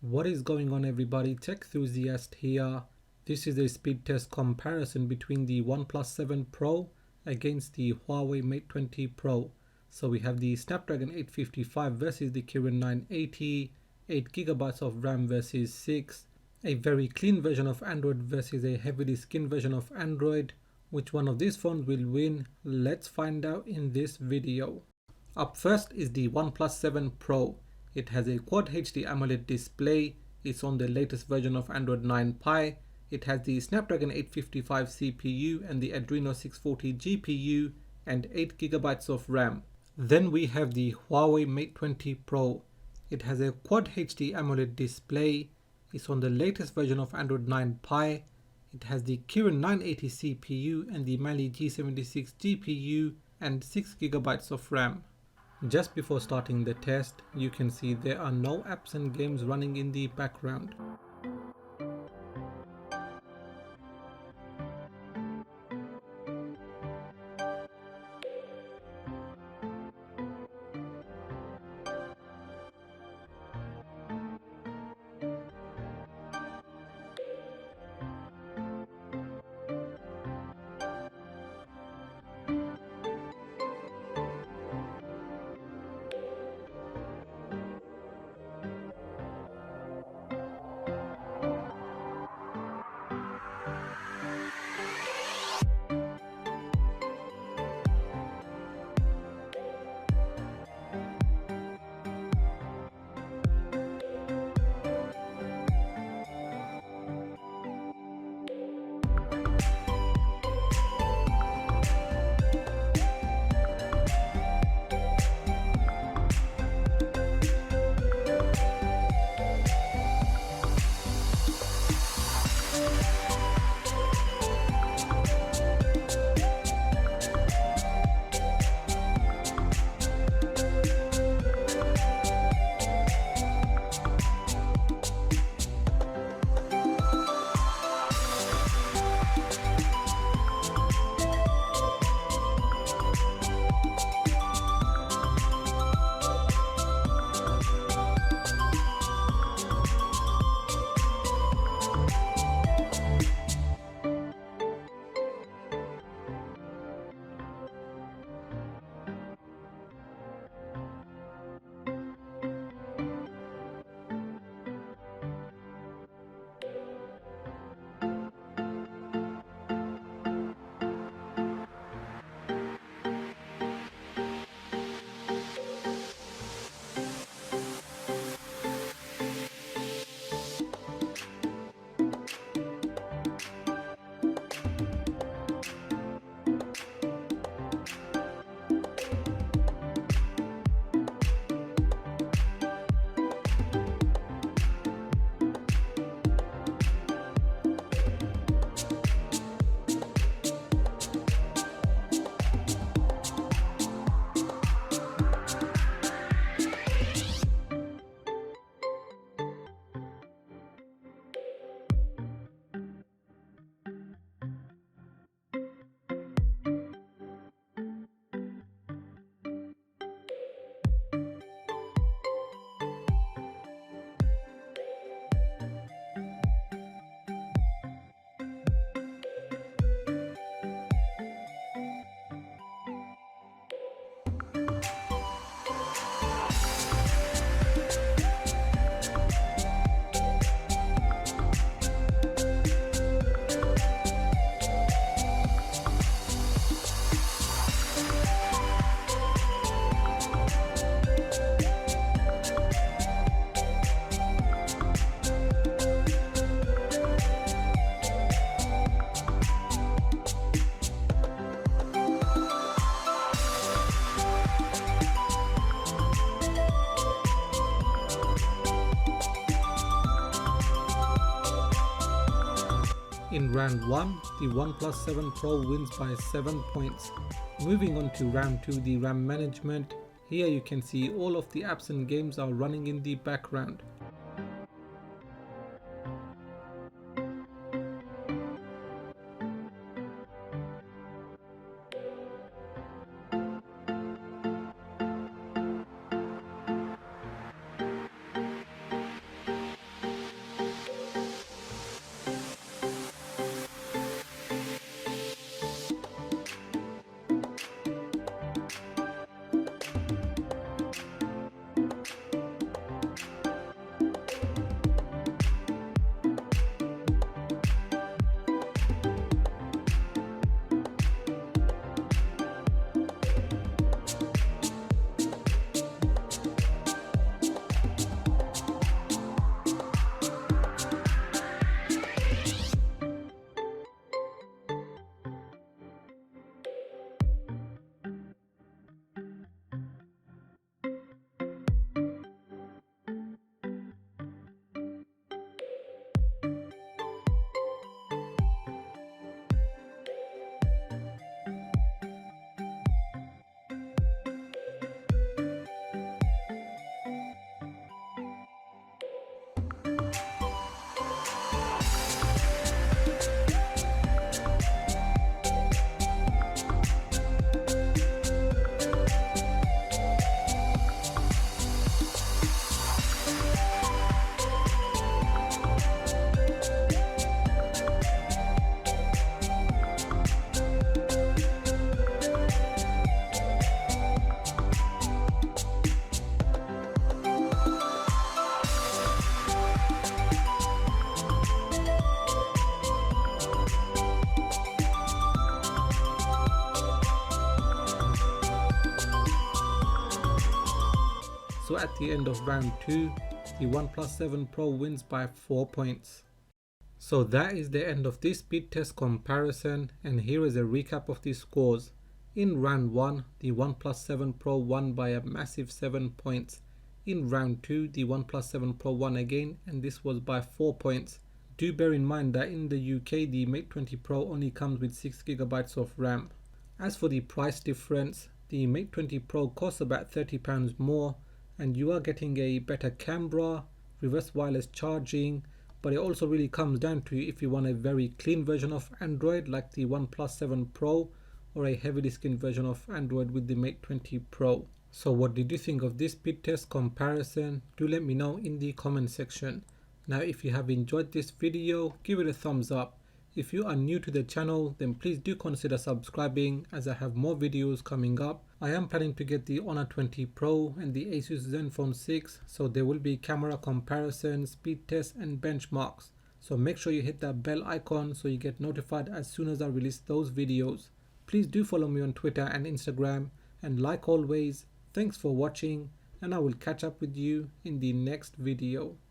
What is going on, everybody? Tech enthusiast here. This is a speed test comparison between the OnePlus 7 Pro against the Huawei Mate 20 Pro. So we have the Snapdragon 855 versus the Kirin 980, 8 GB of RAM versus 6, a very clean version of Android versus a heavily skinned version of Android. Which one of these phones will win? Let's find out in this video. Up first is the OnePlus 7 Pro. It has a Quad HD AMOLED display, it's on the latest version of Android 9 Pie, it has the Snapdragon 855 CPU and the Adreno 640 GPU and 8 GB of RAM. Then we have the Huawei Mate 20 Pro. It has a Quad HD AMOLED display, it's on the latest version of Android 9 Pie, it has the Kirin 980 CPU and the Mali G76 GPU and 6 GB of RAM. Just before starting the test, you can see there are no apps and games running in the background. In round 1, the OnePlus 7 Pro wins by 7 points. Moving on to round 2, the RAM management. Here you can see all of the apps and games are running in the background. So at the end of round 2, the OnePlus 7 Pro wins by 4 points. So that is the end of this speed test comparison, and here is a recap of the scores. In round 1, the OnePlus 7 Pro won by a massive 7 points. In round 2, the OnePlus 7 Pro won again, and this was by 4 points. Do bear in mind that in the UK, the Mate 20 Pro only comes with 6GB of RAM. As for the price difference, the Mate 20 Pro costs about £30 more, and you are getting a better camera, reverse wireless charging, but it also really comes down to if you want a very clean version of Android like the OnePlus 7 Pro, or a heavily skinned version of Android with the Mate 20 Pro. So what did you think of this speed test comparison? Do let me know in the comment section. Now if you have enjoyed this video, give it a thumbs up. If you are new to the channel, then please do consider subscribing, as I have more videos coming up. I am planning to get the Honor 20 Pro and the Asus Zenfone 6, so there will be camera comparisons, speed tests and benchmarks. So make sure you hit that bell icon so you get notified as soon as I release those videos. Please do follow me on Twitter and Instagram, and like always, thanks for watching, and I will catch up with you in the next video.